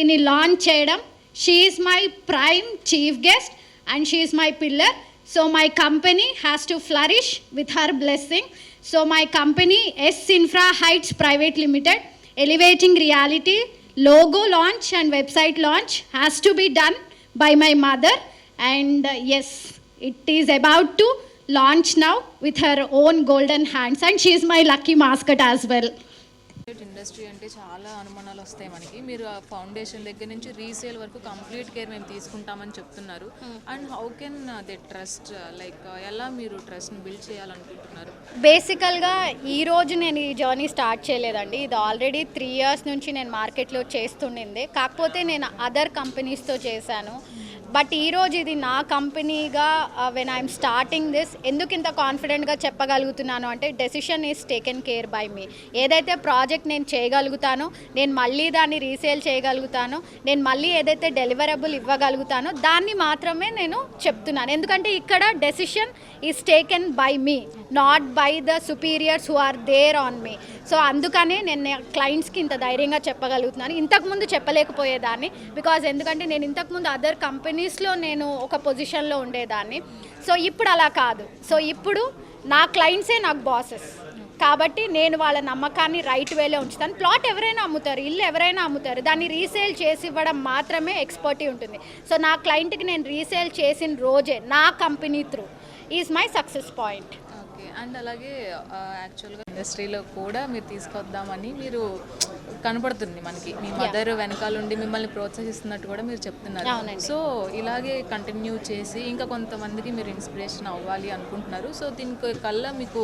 దీన్ని లాంచ్ చేయడం. She is my prime chief guest and she is my pillar. So my company has to flourish with her blessing. So my company S infra heights private Limited elevating reality logo launch and website launch has to be done by my mother, and yes, it is about to launch now with her own golden hands, and she is my lucky mascot as well. Industry అంటే చాలా అనుమానాలు వస్తాయి మనకి. మీరు ఆ foundation దగ్గర నుంచి resale వరకు కంప్లీట్ కేర్ మేము తీసుకుంటామని చెప్తున్నారు. And how can they trust, like ఎలా మీరు ట్రస్ట్ని బిల్డ్ చేయాలనుకుంటున్నారు? బేసికల్గా ఈరోజు నేను ఈ జర్నీ స్టార్ట్ చేయలేదండి. ఇది ఆల్రెడీ 3 years నుంచి నేను మార్కెట్లో చేస్తుండింది. కాకపోతే నేను అదర్ కంపెనీస్తో చేశాను. బట్ ఈరోజు ఇది నా కంపెనీగా వెన్ ఐఎమ్ స్టార్టింగ్ దిస్ ఎందుకు ఇంత కాన్ఫిడెంట్గా చెప్పగలుగుతున్నాను అంటే decision is taken care by me. ఏదైతే ప్రాజెక్ట్ నేను చేయగలుగుతానో, నేను మళ్ళీ దాన్ని రీసేల్ చేయగలుగుతానో, నేను మళ్ళీ ఏదైతే డెలివరబుల్ ఇవ్వగలుగుతానో దాన్ని మాత్రమే నేను చెప్తున్నాను. ఎందుకంటే ఇక్కడ decision is taken by me, not by the superiors who are there on me. So అందుకనే నేను క్లయింట్స్కి ఇంత ధైర్యంగా చెప్పగలుగుతున్నాను. ఇంతకుముందు చెప్పలేకపోయేదాన్ని, బికాజ్ ఎందుకంటే నేను ఇంతకుముందు అదర్ కంపెనీస్లో నేను ఒక పొజిషన్లో ఉండేదాన్ని. సో ఇప్పుడు అలా కాదు. సో ఇప్పుడు నా క్లయింట్సే నాకు బాసెస్ కాబట్టి నేను వాళ్ళ నమ్మకాన్ని రైట్ వేలో ఉంచుతాను. ప్లాట్ ఎవరైనా అమ్ముతారు, ఇల్లు ఎవరైనా అమ్ముతారు, దాన్ని రీసేల్ చేసి ఇవ్వడం మాత్రమే ఎక్స్పర్టీ ఉంటుంది. సో నా క్లయింట్కి నేను రీసేల్ చేసిన రోజే నా company through is my success point. Okay. And అలాగే యాక్చువల్గా ఇండస్ట్రీలో కూడా మీరు తీసుకొద్దామని మీరు కనపడుతుంది మనకి. మీ మదర్ వెనకాలండి మిమ్మల్ని ప్రోత్సహిస్తున్నట్టు కూడా మీరు చెప్తున్నారు. సో ఇలాగే కంటిన్యూ చేసి ఇంకా కొంతమందికి మీరు ఇన్స్పిరేషన్ అవ్వాలి అనుకుంటున్నారు. సో దీనికి కల్లా మీకు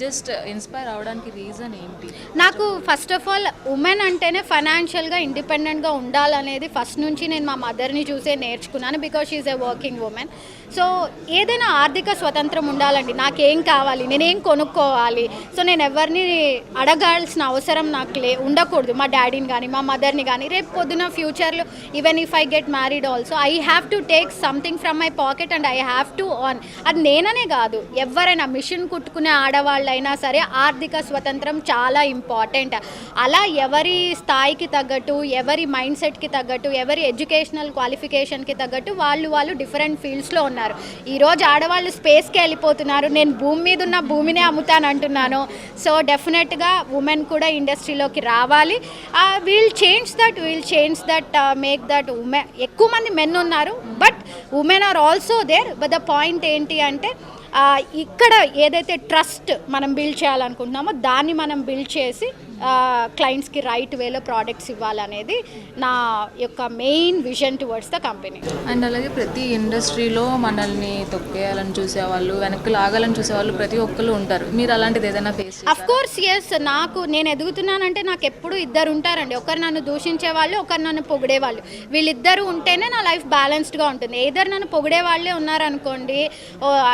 జస్ట్ ఇన్స్పైర్ అవ్వడానికి రీజన్ ఏంటి? నాకు ఫస్ట్ ఆఫ్ ఆల్ ఉమెన్ అంటేనే ఫైనాన్షియల్గా ఇండిపెండెంట్గా ఉండాలనేది ఫస్ట్ నుంచి నేను మా మదర్ని చూసే నేర్చుకున్నాను. Because she's a working woman. So ఏదైనా ఆర్థిక స్వతంత్రం ఉండాలండి. నాకేం కావాలి, నేనేం కొనుక్కోవాలి, సో నేను ఎవరిని అడగాల్సిన అవసరం నాకు ఉండకూడదు. మా డాడీని కానీ మా మదర్ని కానీ. రేపు పొద్దున ఫ్యూచర్లో even if I get married also I have to take something from my pocket and I have to earn. అది నేననే కాదు, ఎవరైనా మిషన్ కుట్టుకునే ఆడవాళ్ళైనా సరే ఆర్థిక స్వతంత్రం చాలా ఇంపార్టెంట్. అలా ఎవరి స్థాయికి తగ్గట్టు, ఎవరి మైండ్ సెట్కి తగ్గట్టు, ఎవరి ఎడ్యుకేషనల్ క్వాలిఫికేషన్కి తగ్గట్టు వాళ్ళు డిఫరెంట్ ఫీల్డ్స్లో ఉన్నారు. ఈరోజు ఆడవాళ్ళు స్పేస్కి వెళ్ళిపోతున్నారు. నేను భూమి మీద ఉన్న భూమినే అమ్ముతాను అంటున్నాను. సో డెఫినెట్గా ఉమెన్ కూడా ఇండస్ట్రీలోకి రావాలి. We'll change that make that women. ఎక్కువ మంది మెన్ ఉన్నారు, but women are also there. But the point ఏంటి అంటే ఇక్కడ ఏదైతే ట్రస్ట్ మనం బిల్డ్ చేయాలనుకుంటున్నామో దాన్ని మనం బిల్డ్ చేసి క్లయింట్స్కి రైట్ వేలో ప్రోడక్ట్స్ ఇవ్వాలనేది నా యొక్క main vision towards the company. And అలాగే ప్రతి ఇండస్ట్రీలో మనల్ని తొక్కేయాలని చూసేవాళ్ళు, వెనక్కి లాగాలని చూసేవాళ్ళు ప్రతి ఒక్కరు ఉంటారు. మీరు అలాంటిది ఏదైనా ఫేస్? Of course yes. నేను ఎదుగుతున్నానంటే నాకు ఎప్పుడు ఇద్దరు ఉంటారండి. ఒకరు నన్ను దూషించే వాళ్ళు, ఒకరు నన్ను పొగిడేవాళ్ళు. వీళ్ళిద్దరూ ఉంటేనే నా లైఫ్ బ్యాలెన్స్డ్గా ఉంటుంది. ఏదరు నన్ను పొగిడే వాళ్ళే ఉన్నారనుకోండి,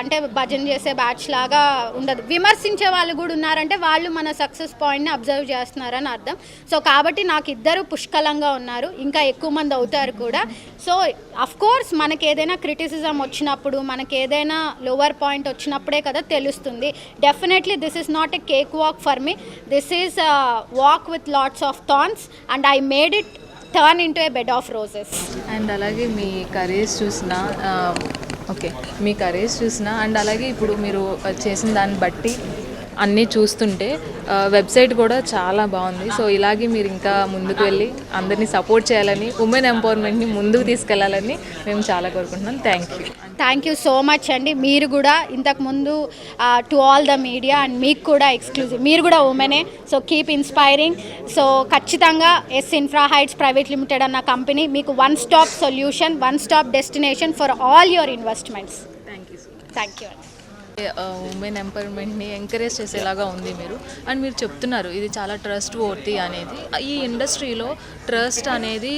అంటే భజన చేసే బ్యాచ్ లాగా ఉండదు. విమర్శించే వాళ్ళు కూడా ఉన్నారంటే వాళ్ళు మన సక్సెస్ పాయింట్ని అబ్జర్వ్ చేస్తున్నారని అర్థం. సో కాబట్టి నాకు ఇద్దరు పుష్కలంగా ఉన్నారు, ఇంకా ఎక్కువ మంది అవుతారు కూడా. సో అఫ్ కోర్స్ మనకి ఏదైనా క్రిటిసిజం వచ్చినప్పుడు, మనకి ఏదైనా లోవర్ పాయింట్ వచ్చినప్పుడే కదా తెలుస్తుంది. Definitely this is not a cake walk for me. This is walk with lots of thorns and I made it turn into A bed of roses. And అలాగే మీ courage చూసినా మీ courage చూసినా and అలాగే ఇప్పుడు మీరు చేసిన దాన్ని బట్టి అన్నీ చూస్తుంటే వెబ్సైట్ కూడా చాలా బాగుంది. సో ఇలాగే మీరు ఇంకా ముందుకు వెళ్ళి అందరినీ సపోర్ట్ చేయాలని, ఉమెన్ ఎంపవర్మెంట్ని ముందుకు తీసుకెళ్లాలని మేము చాలా కోరుకుంటున్నాం. థ్యాంక్ యూ సో మచ్ అండి. మీరు కూడా ఇంతకుముందు to all the media and మీకు కూడా ఎక్స్క్లూజివ్, మీరు కూడా ఉమెనే. So keep inspiring. సో ఖచ్చితంగా S infra heights private limited అన్న కంపెనీ మీకు one stop solution, one stop destination for all your investments. Thank you. Women ఎంపవర్మెంట్ని ఎంకరేజ్ చేసేలాగా ఉంది మీరు. అండ్ మీరు చెప్తున్నారు ఇది చాలా ట్రస్ట్ వర్తీ అనేది. ఈ ఇండస్ట్రీలో ట్రస్ట్ అనేది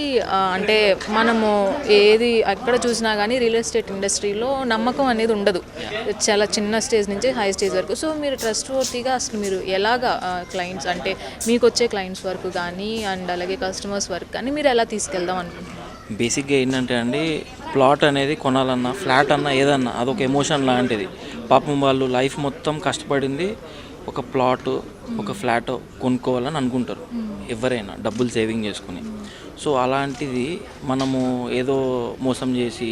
అంటే మనము ఏది ఎక్కడ చూసినా కానీ రియల్ ఎస్టేట్ ఇండస్ట్రీలో నమ్మకం అనేది ఉండదు, చాలా చిన్న స్టేజ్ నుంచి హై స్టేజ్ వరకు. సో మీరు ట్రస్ట్ వర్తీగా అసలు మీరు ఎలాగా క్లయింట్స్ అంటే మీకు వచ్చే క్లయింట్స్ వరకు కానీ అండ్ అలాగే కస్టమర్స్ వరకు కానీ మీరు ఎలా తీసుకెళ్దాం అనుకుంటున్నారు? బేసిక్గా ఏంటంటే అండి, ప్లాట్ అనేది కొనాలన్నా, ఫ్లాట్ అన్నా, ఏదన్నా అదొక ఎమోషన్ లాంటిది. పాపం వాళ్ళు లైఫ్ మొత్తం కష్టపడింది ఒక ప్లాట్, ఒక ఫ్లాట్ కొనుక్కోవాలని అనుకుంటారు ఎవరైనా, డబ్బులు సేవింగ్ చేసుకుని. సో అలాంటిది మనము ఏదో మోసం చేసి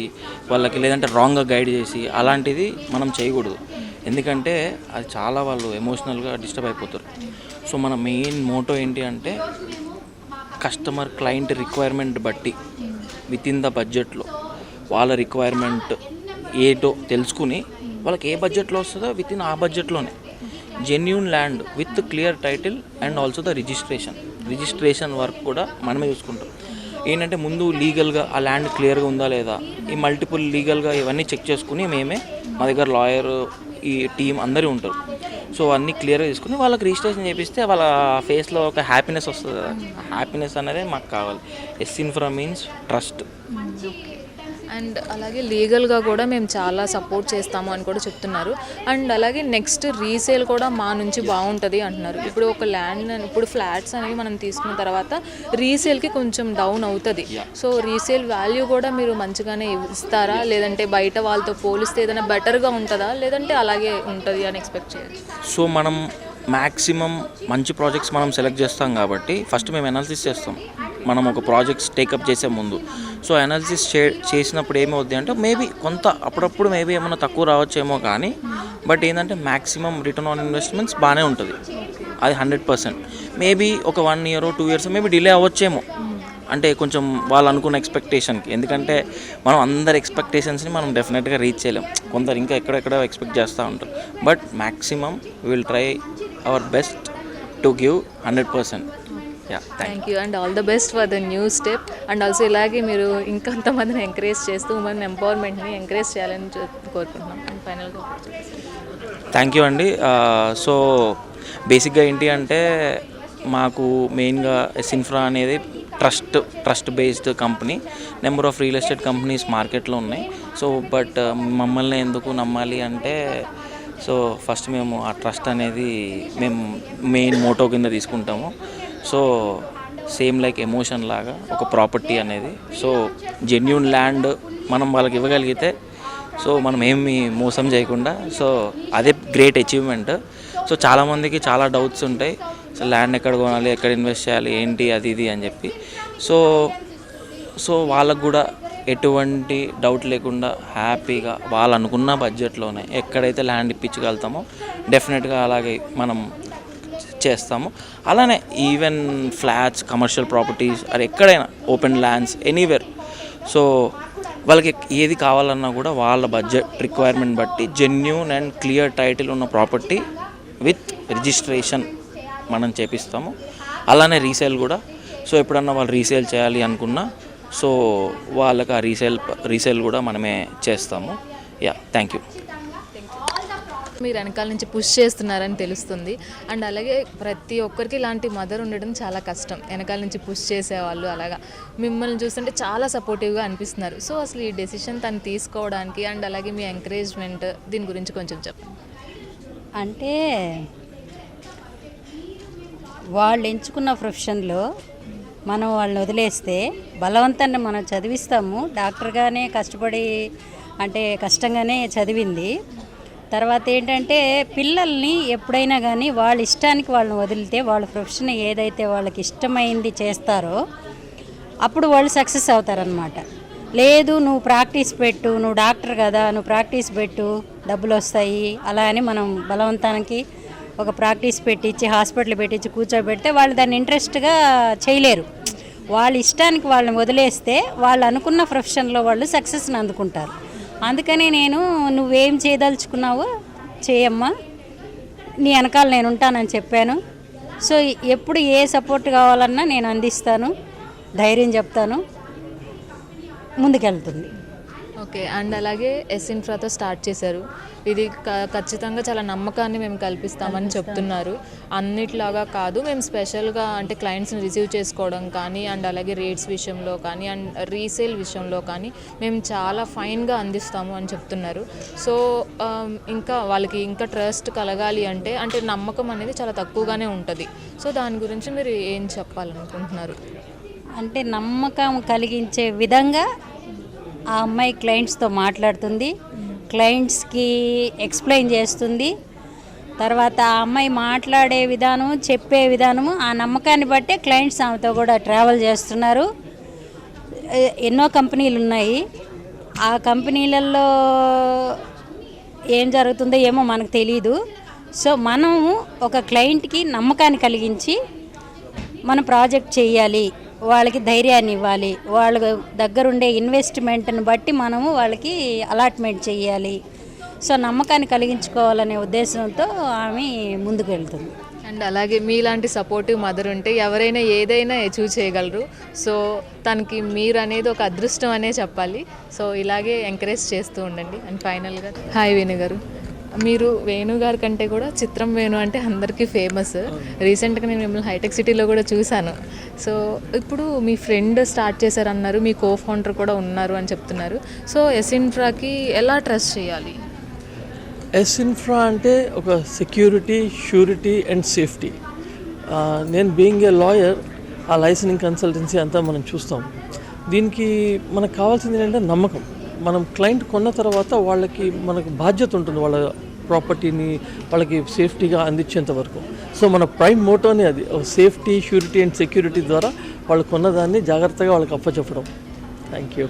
వాళ్ళకి లేదంటే రాంగ్గా గైడ్ చేసి అలాంటిది మనం చేయకూడదు. ఎందుకంటే అది చాలా వాళ్ళు ఎమోషనల్గా డిస్టర్బ్ అయిపోతారు. సో మన మెయిన్ మోటో ఏంటి అంటే కస్టమర్ క్లయింట్ రిక్వైర్మెంట్ బట్టి విత్ ఇన్ ద బడ్జెట్లో వాళ్ళ రిక్వైర్మెంట్ ఏటో తెలుసుకుని వాళ్ళకి ఏ బడ్జెట్లో వస్తుందో విత్ ఇన్ ఆ బడ్జెట్లోనే genuine land with clear title and also the registration work కూడా మనమే చూసుకుంటాం. ఏంటంటే ముందు లీగల్గా ఆ ల్యాండ్ క్లియర్గా ఉందా లేదా, ఈ మల్టిపుల్ లీగల్గా ఇవన్నీ చెక్ చేసుకుని మేమే, మా దగ్గర లాయర్, ఈ టీం అందరూ ఉంటారు. సో అన్నీ క్లియర్గా తీసుకుని వాళ్ళకి రిజిస్ట్రేషన్ చేపిస్తే వాళ్ళ ఫేస్లో ఒక హ్యాపీనెస్ వస్తుంది కదా. హ్యాపీనెస్ అనేది మాకు కావాలి. S Infra means trust. And అలాగే లీగల్గా కూడా మేము చాలా సపోర్ట్ చేస్తాము అని కూడా చెప్తున్నారు. అండ్ అలాగే నెక్స్ట్ రీసేల్ కూడా మా నుంచి బాగుంటుంది అంటున్నారు. ఇప్పుడు ఒక ల్యాండ్, ఇప్పుడు ఫ్లాట్స్ అనేవి మనం తీసుకున్న తర్వాత రీసేల్కి కొంచెం డౌన్ అవుతుంది. సో రీసేల్ వాల్యూ కూడా మీరు మంచిగానే ఇస్తారా, లేదంటే బయట వాళ్ళతో పోలిస్తే ఏదైనా బెటర్గా ఉంటుందా, లేదంటే అలాగే ఉంటుంది అని ఎక్స్పెక్ట్ చేయొచ్చు? సో మనం మ్యాక్సిమం మంచి ప్రాజెక్ట్స్ మనం సెలెక్ట్ చేస్తాం కాబట్టి ఫస్ట్ మేము అనాలిసిస్ చేస్తాం మనం ఒక ప్రాజెక్ట్స్ టేకప్ చేసే ముందు. సో అనాలిసిస్ చేసినప్పుడు ఏమవుద్ది అంటే మేబీ కొంత అప్పుడప్పుడు మేబీ ఏమైనా తక్కువ రావచ్చేమో, కానీ బట్ ఏంటంటే మ్యాక్సిమం రిటర్న్ ఆన్ ఇన్వెస్ట్మెంట్స్ బాగానే ఉంటుంది. అది 100%. మేబీ ఒక 1 year 2 years మేబీ డిలే అవ్వచ్చేమో, అంటే కొంచెం వాళ్ళు అనుకున్న ఎక్స్పెక్టేషన్కి. ఎందుకంటే మనం అందరి ఎక్స్పెక్టేషన్స్ని మనం డెఫినెట్గా రీచ్ చేయలేం, కొందరు ఇంకా ఎక్కడెక్కడ ఎక్స్పెక్ట్ చేస్తూ ఉంటారు. But maximum will try our best to give 100%. Thank you and all the best for the new step. And also ఇలాగే మీరు ఇంకొంతమందిని ఎంకరేజ్ చేస్తూ ఉమెన్ ఎంపవర్మెంట్ని ఎంకరేజ్ చేయాలని కోరుకుంటున్నాం. అండ్ ఫైనల్గా థ్యాంక్ యూ అండి. సో బేసిక్గా ఏంటి అంటే మాకు మెయిన్గా ఎస్ ఇన్ఫ్రా అనేది trust based company. Number of real estate companies మార్కెట్లో ఉన్నాయి. సో బట్ మమ్మల్ని ఎందుకు నమ్మాలి అంటే, సో ఫస్ట్ మేము ఆ ట్రస్ట్ అనేది మేము మెయిన్ మోటో కింద తీసుకుంటాము. సో సేమ్ లైక్ ఎమోషన్ లాగా ఒక ప్రాపర్టీ అనేది, సో జెన్యూన్ ల్యాండ్ మనం వాళ్ళకి ఇవ్వగలిగితే, సో మనం ఏమి మోసం చేయకుండా, సో అదే గ్రేట్ అచీవ్మెంట్. సో చాలామందికి చాలా డౌట్స్ ఉంటాయి, సో ల్యాండ్ ఎక్కడ కొనాలి, ఎక్కడ ఇన్వెస్ట్ చేయాలి, ఏంటి అది ఇది అని చెప్పి. సో వాళ్ళకు కూడా ఎటువంటి డౌట్ లేకుండా హ్యాపీగా వాళ్ళు అనుకున్న బడ్జెట్లోనే ఎక్కడైతే ల్యాండ్ ఇప్పించగలుగుతామో డెఫినెట్గా అలాగే మనం చేస్తాము. అలానే ఈవెన్ ఫ్లాట్స్, కమర్షియల్ ప్రాపర్టీస్, అది ఎక్కడైనా ఓపెన్ ల్యాండ్స్, ఎనీవేర్. సో వాళ్ళకి ఏది కావాలన్నా కూడా వాళ్ళ బడ్జెట్ రిక్వైర్మెంట్ బట్టి జెన్యూన్ అండ్ క్లియర్ టైటిల్ ఉన్న ప్రాపర్టీ విత్ రిజిస్ట్రేషన్ మనం చేపిస్తాము. అలానే రీసేల్ కూడా. సో ఎప్పుడన్నా వాళ్ళు రీసేల్ చేయాలి అనుకున్నా, సో వాళ్ళకి ఆ రీసేల్ కూడా మనమే చేస్తాము. Thank you. మీరు వెనకాల నుంచి పుష్ చేస్తున్నారని తెలుస్తుంది. అండ్ అలాగే ప్రతి ఒక్కరికి ఇలాంటి మదర్ ఉండడం చాలా కష్టం, వెనకాల నుంచి పుష్ చేసేవాళ్ళు. అలాగా మిమ్మల్ని చూస్తుంటే చాలా సపోర్టివ్గా అనిపిస్తున్నారు. సో అసలు ఈ డెసిషన్ తను తీసుకోవడానికి అండ్ అలాగే మీ ఎంకరేజ్మెంట్, దీని గురించి కొంచెం చెప్పండి. అంటే వాళ్ళు ఎంచుకున్న ప్రొఫెషన్లో మనం వాళ్ళని వదిలేస్తే బలవంతాన్ని మనం చదివిస్తాము. డాక్టర్గానే కష్టపడి, అంటే కష్టంగానే చదివింది. తర్వాత ఏంటంటే పిల్లల్ని ఎప్పుడైనా కానీ వాళ్ళ ఇష్టానికి వాళ్ళని వదిలితే, వాళ్ళ ప్రొఫెషన్ ఏదైతే వాళ్ళకి ఇష్టమైంది చేస్తారో అప్పుడు వాళ్ళు సక్సెస్ అవుతారనమాట. లేదు నువ్వు ప్రాక్టీస్ పెట్టు, నువ్వు డాక్టర్ కదా, నువ్వు ప్రాక్టీస్ పెట్టు, డబ్బులు వస్తాయి అలా అని మనం బలవంతానికి ఒక ప్రాక్టీస్ పెట్టించి హాస్పిటల్ పెట్టించి కూర్చోబెడితే వాళ్ళు దాన్ని ఇంట్రెస్ట్గా చేయలేరు. వాళ్ళ ఇష్టానికి వాళ్ళని వదిలేస్తే వాళ్ళు అనుకున్న ప్రొఫెషన్లో వాళ్ళు సక్సెస్ని అందుకుంటారు. అందుకని నేను నువ్వేం చేయదలుచుకున్నావో చేయమ్మా, నీ వెనకాల నేను ఉంటానని చెప్పాను. సో ఎప్పుడు ఏ సపోర్ట్ కావాలన్నా నేను అందిస్తాను, ధైర్యం చెప్తాను, ముందుకెళ్తుంది. ఓకే. అండ్ అలాగే ఎస్ ఇన్ఫ్రాతో స్టార్ట్ చేశారు. ఇది ఖచ్చితంగా చాలా నమ్మకాన్ని మేము కల్పిస్తామని చెప్తున్నారు. అన్నిట్లాగా కాదు, మేము స్పెషల్గా అంటే క్లయింట్స్ని రిసీవ్ చేసుకోవడం కానీ, అండ్ అలాగే రేట్స్ విషయంలో కానీ, అండ్ రీసేల్ విషయంలో కానీ మేము చాలా ఫైన్గా అందిస్తాము అని చెప్తున్నారు. సో ఇంకా వాళ్ళకి ఇంకా ట్రస్ట్ కలగాలి అంటే నమ్మకం అనేది చాలా తక్కువగానే ఉంటుంది. సో దాని గురించి మీరు ఏం చెప్పాలనుకుంటున్నారు? అంటే నమ్మకం కలిగించే విధంగా ఆ అమ్మాయి క్లయింట్స్తో మాట్లాడుతుంది, క్లయింట్స్కి ఎక్స్ప్లెయిన్ చేస్తుంది. తర్వాత ఆ అమ్మాయి మాట్లాడే విధానం, చెప్పే విధానము, ఆ నమ్మకాన్ని బట్టే క్లయింట్స్ ఆమెతో కూడా ట్రావెల్ చేస్తున్నారు. ఎన్నో కంపెనీలు ఉన్నాయి. ఆ కంపెనీలలో ఏం జరుగుతుందో ఏమో మనకు తెలియదు. సో మనం ఒక క్లయింట్కి నమ్మకాన్ని కలిగించి మన ప్రాజెక్ట్ చేయాలి, వాళ్ళకి ధైర్యాన్ని ఇవ్వాలి, వాళ్ళ దగ్గరుండే ఇన్వెస్ట్మెంట్ని బట్టి మనము వాళ్ళకి అలాట్మెంట్ చేయాలి. సో నమ్మకాన్ని కలిగించుకోవాలనే ఉద్దేశంతో ఆమె ముందుకు వెళ్తుంది. అండ్ అలాగే మీలాంటి సపోర్టివ్ మదర్ ఉంటే ఎవరైనా ఏదైనా అచీవ్ చేయగలరు. సో తనకి మీరు అనేది ఒక అదృష్టం అనే చెప్పాలి. సో ఇలాగే ఎంకరేజ్ చేస్తూ ఉండండి. అండ్ ఫైనల్గా హాయ్ వేణు గారు, మీరు వేణు గారి కంటే కూడా చిత్రం వేణు అంటే అందరికీ ఫేమస్. రీసెంట్గా నేను మిమ్మల్ని హైటెక్ సిటీలో కూడా చూశాను. సో ఇప్పుడు మీ ఫ్రెండ్ స్టార్ట్ చేశారన్నారు, మీ కో ఫౌండర్ కూడా ఉన్నారు అని చెప్తున్నారు. సో ఎస్ఇన్ఫ్రాకి ఎలా ట్రస్ట్ చేయాలి? ఎస్ఇన్ఫ్రా అంటే ఒక సెక్యూరిటీ, షూరిటీ అండ్ సేఫ్టీ. నేను బీయింగ్ ఏ లాయర్, ఆ లైసెన్సింగ్ కన్సల్టెన్సీ అంతా మనం చూస్తాం. దీనికి మనకు కావాల్సింది ఏంటంటే నమ్మకం. మనం క్లయింట్ కొన్న తర్వాత వాళ్ళకి మనకు బాధ్యత ఉంటుంది, వాళ్ళ ప్రాపర్టీని వాళ్ళకి సేఫ్టీగా అందించేంత వరకు. సో మన ప్రైమ్ మోటోనే అది, సేఫ్టీ, షూరిటీ అండ్ సెక్యూరిటీ ద్వారా వాళ్ళు కొన్నదాన్ని జాగ్రత్తగా వాళ్ళకి అప్పచెప్పడం. Thank you.